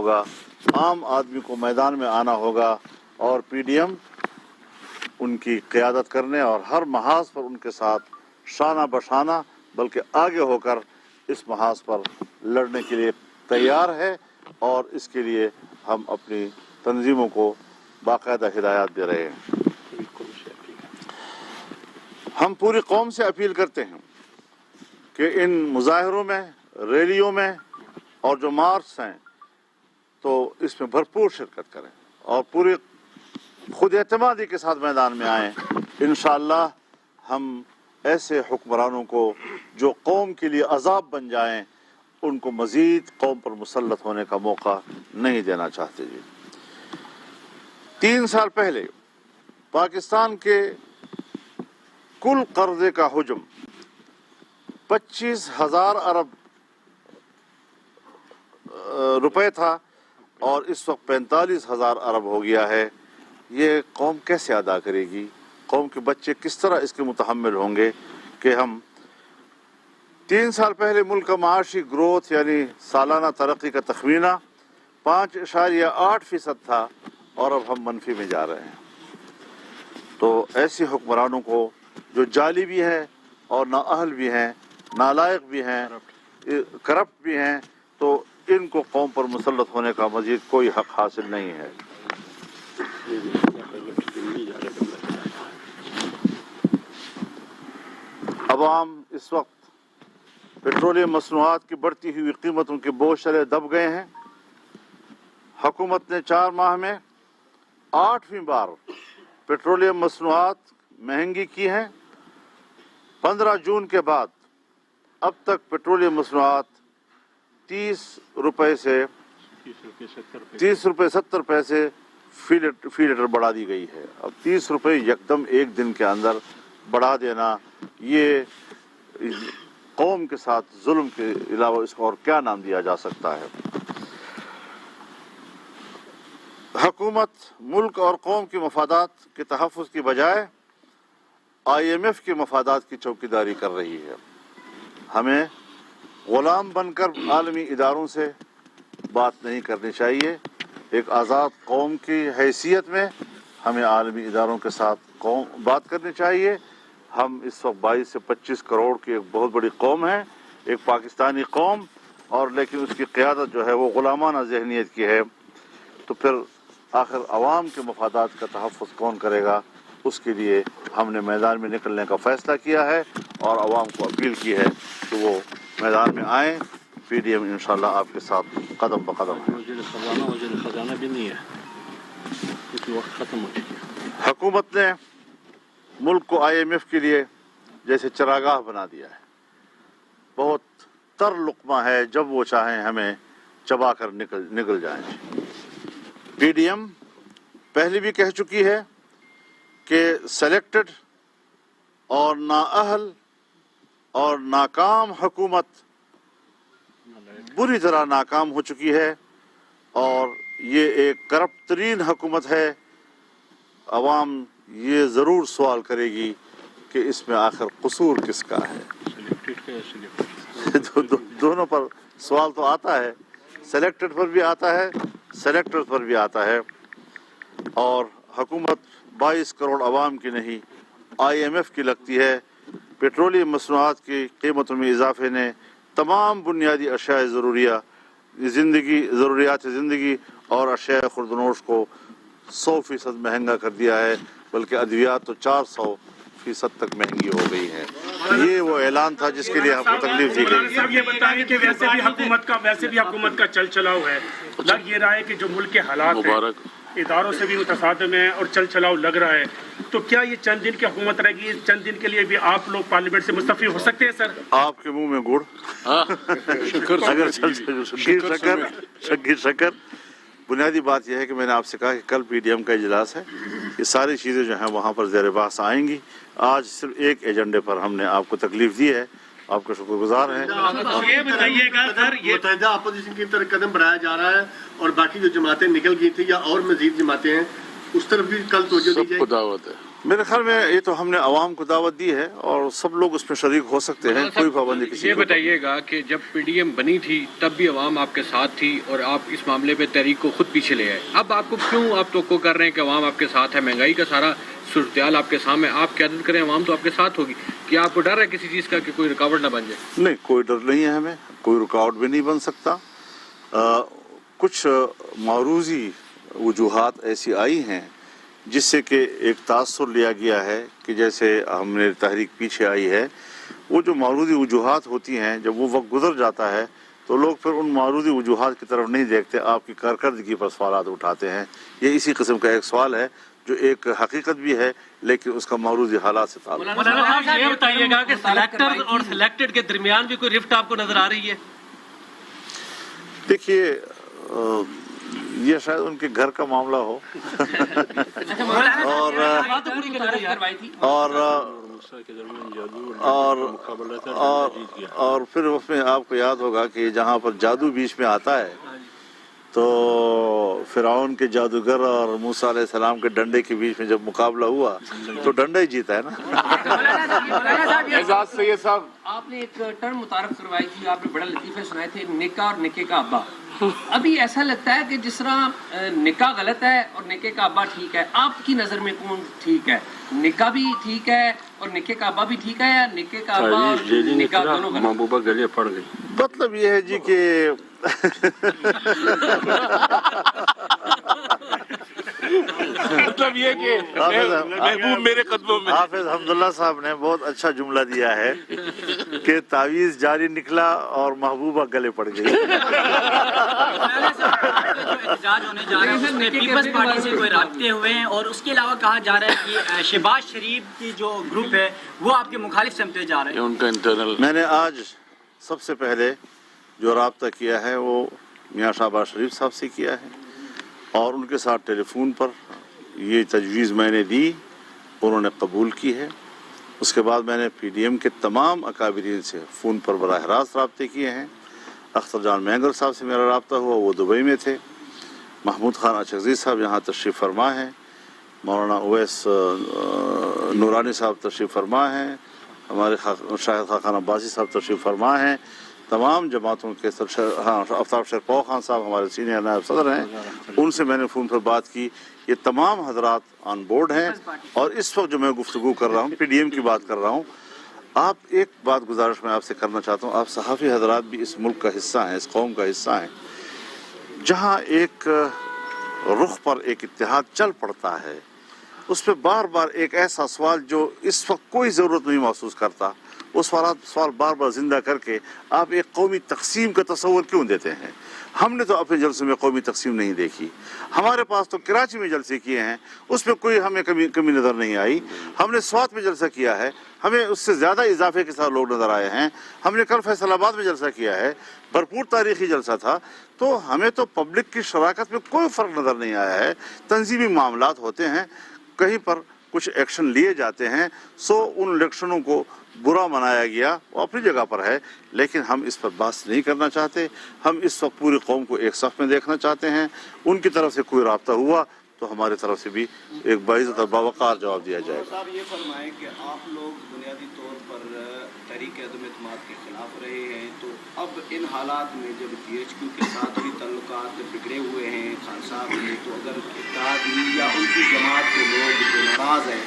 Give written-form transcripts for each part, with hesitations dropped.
ہوگا، عام آدمی کو میدان میں آنا ہوگا اور پی ڈی ایم ان کی قیادت کرنے اور ہر محاذ پر ان کے ساتھ شانہ بشانہ بلکہ آگے ہو کر اس محاذ پر لڑنے کے لیے تیار ہے، اور اس کے لیے ہم اپنی تنظیموں کو باقاعدہ ہدایات دے رہے ہیں۔ ہم پوری قوم سے اپیل کرتے ہیں کہ ان مظاہروں میں، ریلیوں میں اور جو مارچ ہیں تو اس میں بھرپور شرکت کریں اور پوری خود اعتمادی کے ساتھ میدان میں آئیں۔ انشاءاللہ ہم ایسے حکمرانوں کو جو قوم کے لیے عذاب بن جائیں ان کو مزید قوم پر مسلط ہونے کا موقع نہیں دینا چاہتے۔ 3 سال پہلے پاکستان کے کل قرضے کا حجم 25,000 ارب روپے تھا اور اس وقت 45,000 ارب ہو گیا ہے۔ یہ قوم کیسے ادا کرے گی؟ قوم کے بچے کس طرح اس کے متحمل ہوں گے کہ ہم 3 سال پہلے ملک کا معاشی گروتھ یعنی سالانہ ترقی کا تخمینہ 5.8% تھا اور اب ہم منفی میں جا رہے ہیں۔ تو ایسی حکمرانوں کو جو جعلی بھی ہیں اور نااہل بھی ہیں، نالائق بھی ہیں، کرپٹ بھی ہیں، تو ان کو قوم پر مسلط ہونے کا مزید کوئی حق حاصل نہیں ہے۔ عوام اس وقت پیٹرولیم مصنوعات کی بڑھتی ہوئی قیمتوں کے بوجھ تلے دب گئے ہیں۔ حکومت نے 4 ماہ میں 8ویں بار پیٹرولیم مصنوعات مہنگی کی ہیں۔ 15 جون کے بعد اب تک پیٹرولیم مصنوعات 30 روپے سے 30 روپے 70 پیسے فی لیٹر بڑھا دی گئی ہے۔ اب 30 روپے یکدم ایک دن کے اندر بڑھا دینا، یہ قوم کے ساتھ ظلم کے علاوہ اس کو اور کیا نام دیا جا سکتا ہے؟ حکومت ملک اور قوم کے مفادات کے تحفظ کی بجائے IMF کے مفادات کی چوکیداری کر رہی ہے۔ ہمیں غلام بن کر عالمی اداروں سے بات نہیں کرنی چاہیے۔ ایک آزاد قوم کی حیثیت میں ہمیں عالمی اداروں کے ساتھ بات کرنی چاہیے۔ ہم اس وقت 22 سے 25 کروڑ کی ایک بہت بڑی قوم ہے، ایک پاکستانی قوم، اور لیکن اس کی قیادت جو ہے وہ غلامانہ ذہنیت کی ہے، تو پھر آخر عوام کے مفادات کا تحفظ کون کرے گا؟ اس کے لیے ہم نے میدان میں نکلنے کا فیصلہ کیا ہے اور عوام کو اپیل کی ہے کہ وہ میدان میں آئیں۔ پی ڈی ایم انشاءاللہ آپ کے ساتھ قدم بقدم ہے۔ وزیر خزانہ بھی نہیں ہے، اس وقت ختم ہو چکی ہے۔ حکومت نے ملک کو IMF کے لیے جیسے چراگاہ بنا دیا ہے۔ بہت تر لقمہ ہے، جب وہ چاہیں ہمیں چبا کر نکل جائیں۔ پی ڈی ایم پہلے بھی کہہ چکی ہے کہ سلیکٹڈ اور نااہل اور ناکام حکومت بری طرح ناکام ہو چکی ہے اور یہ ایک کرپٹ ترین حکومت ہے۔ عوام یہ ضرور سوال کرے گی کہ اس میں آخر قصور کس کا ہے؟ دونوں پر سوال تو آتا ہے، سلیکٹڈ پر بھی آتا ہے، سلیکٹڈ پر بھی آتا ہے، اور حکومت 22 کروڑ عوام کی نہیں IMF کی لگتی ہے۔ پیٹرولیم مصنوعات کی قیمتوں میں اضافے نے تمام بنیادی اشیاء ضروریات زندگی اور اشیاء خوردنوش کو 100% مہنگا کر دیا ہے، بلکہ ادویات تو 400% تک مہنگی ہو گئی ہیں۔ یہ وہ اعلان تھا جس کے لیے ہم کو تکلیف دی گئی۔ صاحب یہ بتائیں کہ ویسے بھی حکومت کا چل چلاؤ ہے، لگ یہ رہا ہے کہ جو ملک کے حالات ہیں اداروں سے بھی متصادم ہے اور چل چلاؤ لگ رہا ہے، تو کیا یہ چند دن کی حکومت رہے گی؟ چند دن کے لیے بھی آپ لوگ پارلیمنٹ سے مستعفی ہو سکتے ہیں سر؟ آپ کے منہ میں گڑ، اگر شکر۔ بنیادی بات یہ ہے کہ میں نے آپ سے کہا کہ کل پی ڈی ایم کا اجلاس ہے، یہ ساری چیزیں جو ہیں وہاں پر زیر بحث آئیں گی۔ آج صرف ایک ایجنڈے پر ہم نے آپ کو تکلیف دی ہے، آپ کا شکر گزار ہیں۔ یہ بتائیے گا سر، یہ متحدہ اپوزیشن کی طرف قدم بڑھایا جا رہا ہے اور باقی جو جماعتیں نکل گئی تھی یا اور مزید جماعتیں ہیں، उस तरफ भी कल तवज्जो दी सबको जाएगी। दावत है। मेरे ख्याल में ये तो हमने आवाम को दावत दी है और सब लोग उसमें शरीक हो सकते हैं, कोई पाबंदी किसी ये के ऊपर बताइएगा कि जब पीडीएम बनी थी तब भी अवाम आपके साथ थी और आप इस मामले पे तहरीक को खुद पीछे ले आए। अब आपको क्यों आप तो कर रहे हैं कि अवाम आपके साथ है, महंगाई का सारा सूरत आपके सामने, आप क्यादत करें अवाम तो आपके साथ होगी। क्या आपको डर है किसी चीज़ का कि कोई रुकावट ना बन जाए? नहीं, कोई डर नहीं है हमें, कोई रुकावट भी नहीं बन सकता। कुछ मारूजी वजूहात ऐसी आई हैं जिससे कि एक तासुर लिया गया है कि जैसे हमने तहरीक पीछे आई है। वो जो मारूदी वजूहात होती हैं, जब वो वक्त गुजर जाता है तो लोग फिर उन मारूदी वजूहात की तरफ नहीं देखते, आपकी कारकर्दगी पर सवालात उठाते हैं। ये इसी किस्म का एक सवाल है जो एक हकीकत भी है लेकिन उसका मारूदी हालात से ताल्लुक है। मौलाना साहब ये बताइएगा कि सिलेक्टर और सिलेक्टेड के दरमियान भी कोई रिफ्ट आपको नजर आ रही है? देखिए, ये शायद उनके घर का मामला हो और फिर उसमें आपको याद होगा कि जहाँ पर जादू बीच में आता है तो फिरौन के जादूगर और मूसा अलैहि सलाम के डंडे के बीच में जब मुकाबला हुआ तो डंडा ही जीता है ना। एजाज सैयद साहब, आपने एक टर्म मुतारफ करवाई थी, आपने बड़ा लतीफे सुनाए थे, निका और निके का अब्बा। अभी ऐसा लगता है कि जिस तरह निका गलत है और निके का अब्बा ठीक है, आपकी नज़र में कौन ठीक है? निका भी ठीक है और निके का अब्बा भी ठीक है, या निके का अब्बा और निका दोनों गलत? महबूबा गले पड़ गई। मतलब ये है जी कि मतलब ये कि महबूब मेरे कदमों में। हाफिज हम्दुल्ला साहब ने बहुत अच्छा जुमला दिया है कि तावीज़ जारी निकला और महबूबा गले पड़ गई। एहतजाज होने जा रहा है उसमें पीपल्स पार्टी से कोई राब्ते हुए हैं और उसके अलावा कहा जा रहा है कि शहबाज शरीफ की जो ग्रुप है वो आपके मुखालिफ समझे जा रहे हैं। उनका इंटरनल मैंने आज सबसे पहले जो राब्ता किया है वो मियाँ शहबाज शरीफ साहब से किया है और उनके साथ टेलीफोन पर ये तजवीज़ मैंने दी, उन्होंने कबूल की है। उसके बाद मैंने पीडीएम के तमाम अकाबिरीन से फ़ोन पर बराह रास्त राब्ते किए हैं। अख्तर जान मैंगर साहब से मेरा राब्ता हुआ, वो दुबई में थे। महमूद खान अचकज़ी साहब यहाँ तशरीफ़ फरमा हैं, मौलाना उवैस नूरानी साहब तशरीफ़ फरमा हैं, हमारे शाहिद खान अब्बासी साहब तशरीफ़ फरमा हैं। तमाम जमातों के आफ्ताब शेरपौ खान साहब हमारे सीनियर नायब सदर हैं, उनसे मैंने फ़ोन पर बात की। ये तमाम हजरात ऑन बोर्ड हैं और इस वक्त जो मैं गुफ्तगू कर रहा हूँ पीडीएम की बात कर रहा हूँ। आप एक बात गुजारिश मैं आपसे करना चाहता हूँ, आप सहाफ़ी हजरात भी इस मुल्क का हिस्सा हैं, इस कौम का हिस्सा हैं। जहाँ एक रुख पर एक इत्तेहाद चल पड़ता है उस पर बार बार एक ऐसा सवाल जो इस वक्त कोई ज़रूरत नहीं महसूस करता, वो सवाल बार बार ज़िंदा करके आप एक कौमी तकसीम का तस्वर क्यों देते हैं? हमने तो अपने जलसों में कौमी तकसीम नहीं देखी। हमारे पास तो कराची में जलसे किए हैं, उसमें कोई हमें कमी नज़र नहीं आई। हमने स्वात में जलसा किया है, हमें उससे ज़्यादा इजाफे के साथ लोग नज़र आए हैं। हमने कल फैसलाबाद में जलसा किया है, भरपूर तारीख़ी जलसा था। तो हमें तो पब्लिक की शराकत में कोई फ़र्क नज़र नहीं आया है। तंजीमी मामलात होते हैं, कहीं पर कुछ एक्शन लिए जाते हैं, सो उन इलेक्शनों को बुरा मनाया गया, वो अपनी जगह पर है, लेकिन हम इस पर बात नहीं करना चाहते। हम इस वक्त पूरी कौम को एक सफ़ में देखना चाहते हैं। उनकी तरफ से कोई राब्ता हुआ तो हमारी तरफ से भी एक बाइज़्ज़त और बावक़ार जवाब दिया जाएगा। साहब ये फरमाएं कि आप लोग बुनियादी तौर पर तहरीक अदम-ए-इत्तेमाद के खिलाफ रहे हैं, तो अब इन हालात में जब GHQ के साथ भी तल्लुकात बिगड़े हुए हैं खान साहब ने, तो अगर इत्तेहादी या उनकी जमात के लोग जो नाराज़ हैं,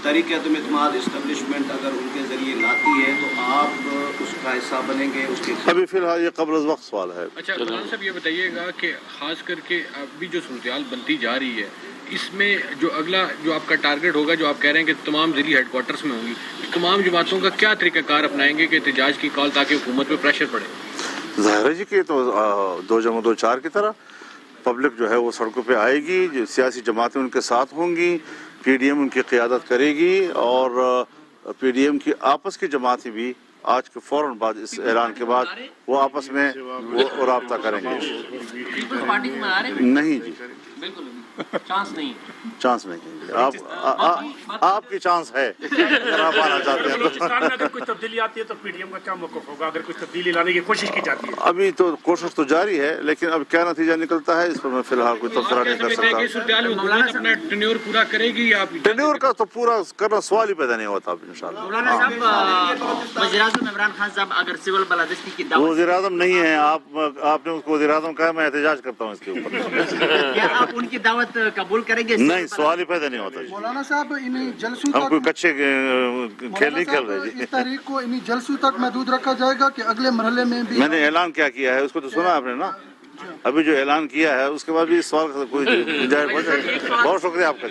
तहरीक अदम-ए-इत्तेमाद इस्टेब्लिशमेंट अगर उनके ज़रिए लाती है तो आप उसका हिस्सा बनेंगे? उसके अभी फ़िलहाल ये क़ब्ल अज़ वक्त सवाल है। अच्छा मौलाना साहब ये बताइएगा कि ख़ास करके अभी जो सूरत बनती जा रही है, इसमें जो अगला जो आपका टारगेट होगा, जो आप कह रहे हैं कि तमाम ज़िली हेडक्वार्टर्स में होंगी, तमाम जमातों का क्या तरीक़ाकार अपनाएंगे कि एहतजाज की कॉल ताकि हुकूमत पर प्रेशर पड़े? ज़ाहिर है जी कि तो 2+2=4 की तरह पब्लिक जो है वो सड़कों पे आएगी, जो सियासी जमातें उनके साथ होंगी, पीडीएम उनकी क़ियादत करेगी और पीडीएम की आपस की जमातें भी आज के फ़ौरन बाद इस ऐलान के बाद वो आपस में वो राब्ता करेंगे। पार्टी को मना रहे हैं? नहीं जी, बिल्कुल चांस नहीं। चांस नहीं है। आपकी चांस है अगर आप आना चाहते हैं तो। बलूचिस्तान में अगर कोई तब्दीली आती है तो पीडीएम का क्या मौक़िफ़ होगा अगर कोई तब्दीली लाने की कोशिश की जाती है? अभी तो कोशिश तो जारी है, लेकिन अब क्या नतीजा निकलता है इस पर मैं फिलहाल कोई तबसरा नहीं कर सकता। अपना टेन्योर पूरा करेगी या टेन्योर का तो पूरा करना सवाल ही पैदा नहीं होता इंशाल्लाह। मौलाना साहब, वज़ीर-ए-आज़म इमरान खान साहब अगर सिविल बलादस्ती की दावत, वज़ीर-ए-आज़म नहीं है, आपने उसको वज़ीर-ए-आज़म कहा, मैं एहतजाज करता हूँ इसके ऊपर। क्या आप उनकी दावत कबूल करेंगे? नहीं, सवाल ही पैदा नहीं होता। मौलाना साहब, इन जलसों हम कोई कच्चे खेल नहीं खेल तक रहे जी। इस तारीख को इन जलसों तक महदूद रखा जाएगा कि अगले मरहले में भी? मैंने ऐलान क्या किया है उसको तो सुना आपने ना, अभी जो ऐलान किया है उसके बाद भी इस सवाल का कोई बहुत शुक्रिया आपका।